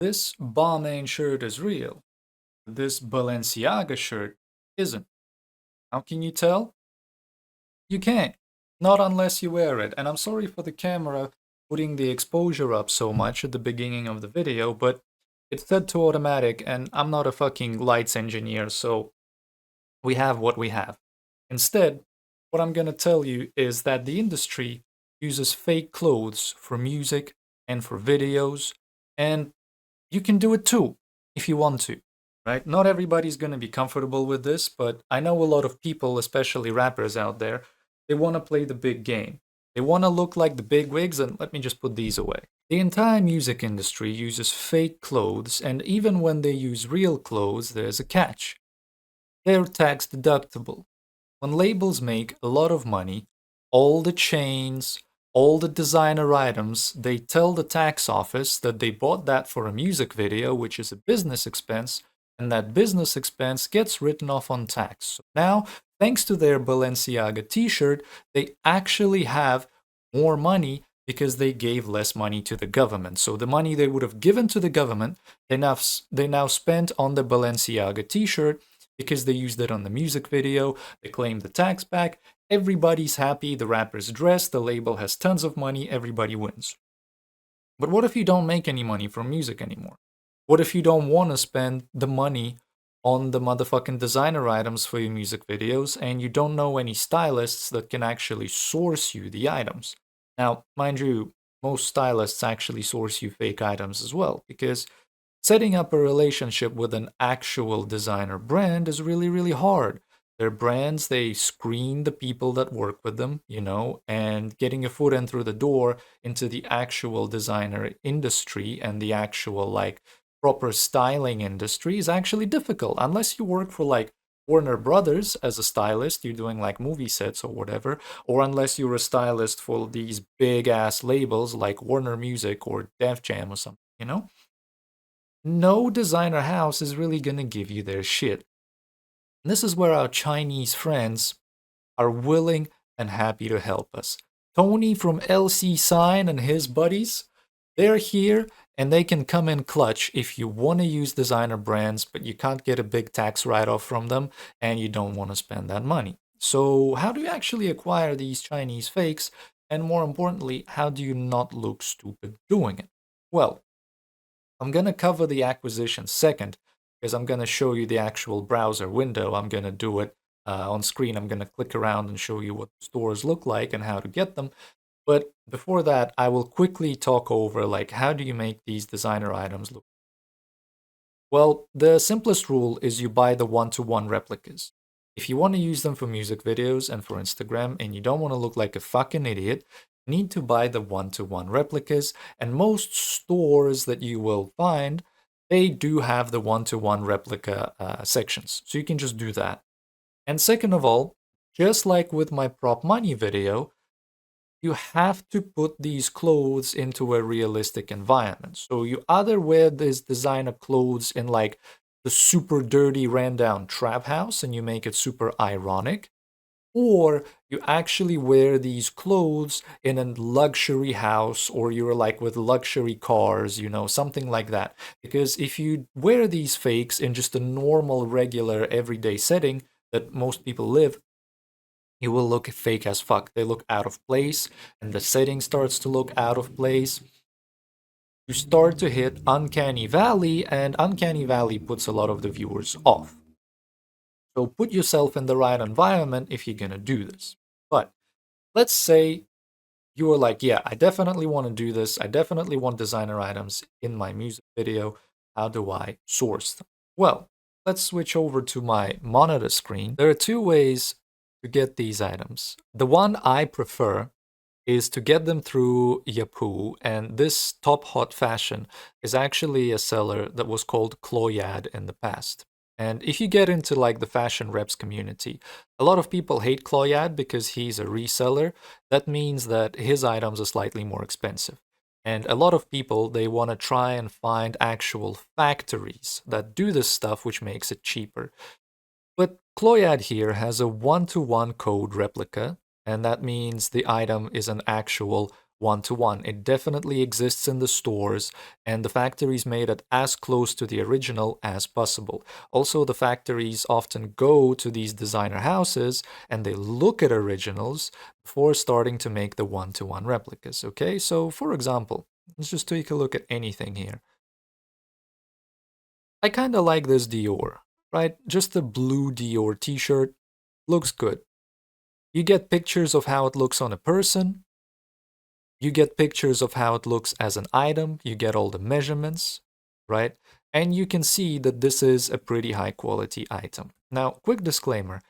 This Balmain shirt is real. This Balenciaga shirt isn't. How can you tell? You can't. Not unless you wear it. And I'm sorry for the camera putting the exposure up so much at the beginning of the video, but it's set to automatic and I'm not a fucking lights engineer, so we have what we have. Instead, what I'm gonna tell you is that the industry uses fake clothes for music and for videos, and you can do it too if you want to, right? Not everybody's going to be comfortable with this, but I know a lot of people, especially rappers out there, they want to play the big game. They want to look like the big wigs, and let me just put these away. The entire music industry uses fake clothes, and even when they use real clothes, there's a catch. They're tax deductible. When labels make a lot of money, all the chains, all the designer items, they tell the tax office that they bought that for a music video, which is a business expense, and that business expense gets written off on tax. So now, thanks to their Balenciaga t-shirt, they actually have more money because they gave less money to the government. So the money they would have given to the government, they now spent on the Balenciaga t-shirt because they used it on the music video, they claimed the tax back, everybody's happy, the rapper's dressed, the label has tons of money, everybody wins. But what if you don't make any money from music anymore? What if you don't want to spend the money on the motherfucking designer items for your music videos and you don't know any stylists that can actually source you the items? Now, mind you, most stylists actually source you fake items as well, because setting up a relationship with an actual designer brand is really, really hard. Their brands, they screen the people that work with them, and getting a foot in through the door into the actual designer industry and the actual, like, proper styling industry is actually difficult. Unless you work for, like, Warner Brothers as a stylist, you're doing like movie sets or whatever, or unless you're a stylist for these big ass labels like Warner Music or Def Jam or something. No designer house is really gonna give you their shit. And this is where our Chinese friends are willing and happy to help us. Tony from LC Sign and his buddies, they're here and they can come in clutch if you want to use designer brands, but you can't get a big tax write off from them and you don't want to spend that money. So, how do you actually acquire these Chinese fakes? And more importantly, how do you not look stupid doing it? Well, I'm going to cover the acquisition second because I'm going to show you the actual browser window. I'm going to do it on screen. I'm going to click around and show you what stores look like and how to get them. But before that, I will quickly talk over like how do you make these designer items look. Well, the simplest rule is you buy the one-to-one replicas. If you want to use them for music videos and for Instagram and you don't want to look like a fucking idiot, you need to buy the one-to-one replicas, and most stores that you will find, they do have the one-to-one replica sections. So you can just do that. And second of all, just like with my prop money video, you have to put these clothes into a realistic environment. So you either wear this designer clothes in like the super dirty ran down trap house and you make it super ironic, or you actually wear these clothes in a luxury house, or you're like with luxury cars, something like that. Because if you wear these fakes in just a normal, regular, everyday setting that most people live, you will look fake as fuck. They look out of place, and the setting starts to look out of place. You start to hit Uncanny Valley, and Uncanny Valley puts a lot of the viewers off. So put yourself in the right environment if you're gonna do this. But let's say you are like, yeah, I definitely want to do this. I definitely want designer items in my music video. How do I source them? Well, let's switch over to my monitor screen. There are two ways to get these items. The one I prefer is to get them through Yahoo, and this Top Hot Fashion is actually a seller that was called Cloyad in the past. And if you get into like the fashion reps community, a lot of people hate Cloyad because he's a reseller. That means that his items are slightly more expensive. And a lot of people, they want to try and find actual factories that do this stuff, which makes it cheaper. But Cloyad here has a one-to-one code replica, and that means the item is an actual one-to-one. It definitely exists in the stores, and the factories made it as close to the original as possible. Also, the factories often go to these designer houses and they look at originals before starting to make the one-to-one replicas, okay? So, for example, let's just take a look at anything here. I kind of like this Dior, right? Just a blue Dior t-shirt. Looks good. You get pictures of how it looks on a person. You get pictures of how it looks as an item. You get all the measurements, right? And you can see that this is a pretty high quality item. Now, quick disclaimer.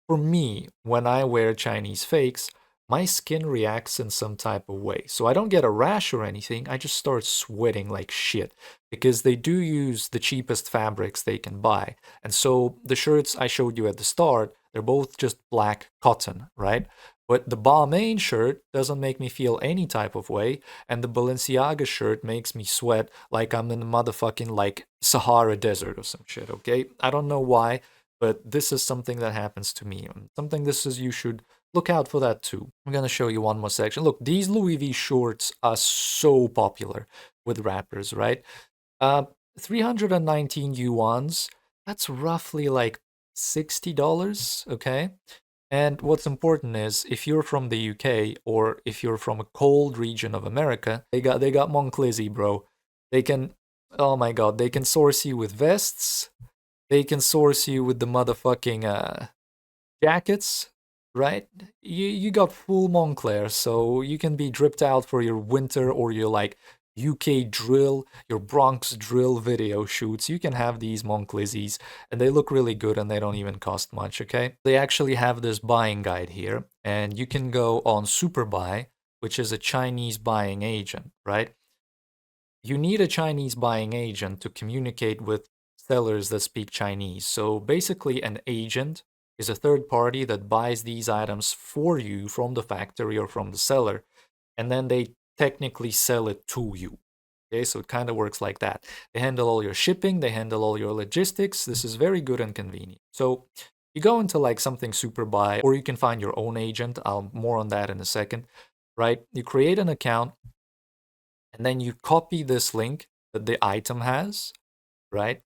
For me, when I wear Chinese fakes, my skin reacts in some type of way. So I don't get a rash or anything, I just start sweating like shit because they do use the cheapest fabrics they can buy. And so the shirts I showed you at the start, they're both just black cotton, right? But the Balmain shirt doesn't make me feel any type of way, and the Balenciaga shirt makes me sweat like I'm in the motherfucking like Sahara Desert or some shit, okay? I don't know why, but this is something that happens to me. Something this is you should look out for that too. I'm gonna show you one more section. Look, these Louis V shorts are so popular with rappers, right? 319 yuans, that's roughly like $60, okay? And what's important is if you're from the UK or if you're from a cold region of America, they got Monclizzy, bro. They can, oh my god, they can source you with vests. They can source you with the motherfucking jackets, right? You got full Moncler, so you can be dripped out for your winter or your like UK drill, your Bronx drill video shoots. You can have these Monclizzys, and they look really good and they don't even cost much, okay? They actually have this buying guide here, and you can go on Superbuy, which is a Chinese buying agent, right? You need a Chinese buying agent to communicate with sellers that speak Chinese. So basically, an agent is a third party that buys these items for you from the factory or from the seller, and then they technically sell it to you. Okay, so it kind of works like that. They handle all your shipping, they handle all your logistics. This is very good and convenient. So you go into like something Superbuy, or you can find your own agent. I'll more on that in a second, right? You create an account, and then you copy this link that the item has, right?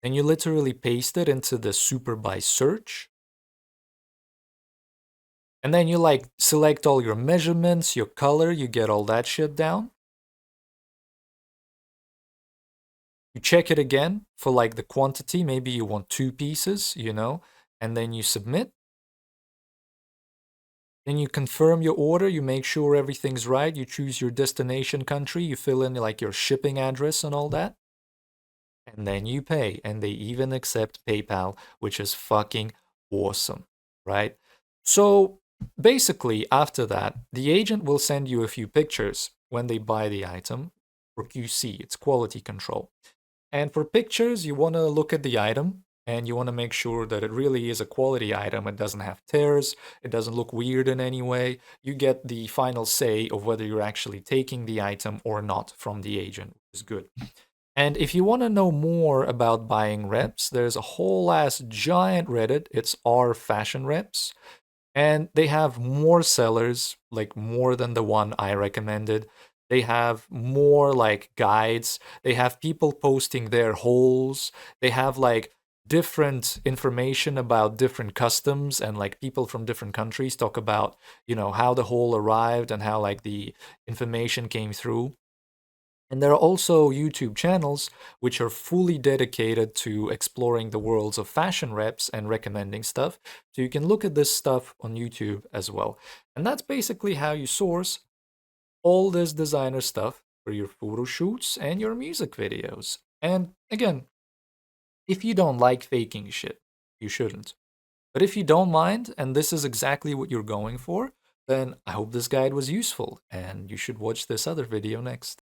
And you literally paste it into the Superbuy search. And then you like select all your measurements, your color, you get all that shit down. You check it again for like the quantity. Maybe you want 2 pieces, you know, and then you submit. Then you confirm your order, you make sure everything's right, you choose your destination country, you fill in like your shipping address and all that. And then you pay, and they even accept PayPal, which is fucking awesome, right? So basically, after that, the agent will send you a few pictures when they buy the item for QC, it's quality control. And for pictures, you want to look at the item and you want to make sure that it really is a quality item. It doesn't have tears, it doesn't look weird in any way. You get the final say of whether you're actually taking the item or not from the agent, which is good. And if you want to know more about buying reps, there's a whole ass giant Reddit. It's R Fashion Reps. And they have more sellers, like more than the one I recommended. They have more like guides. They have people posting their hauls. They have like different information about different customs, and like people from different countries talk about, you know, how the haul arrived and how like the information came through. And there are also YouTube channels which are fully dedicated to exploring the worlds of fashion reps and recommending stuff. So you can look at this stuff on YouTube as well. And that's basically how you source all this designer stuff for your photo shoots and your music videos. And again, if you don't like faking shit, you shouldn't. But if you don't mind, and this is exactly what you're going for, then I hope this guide was useful, and you should watch this other video next.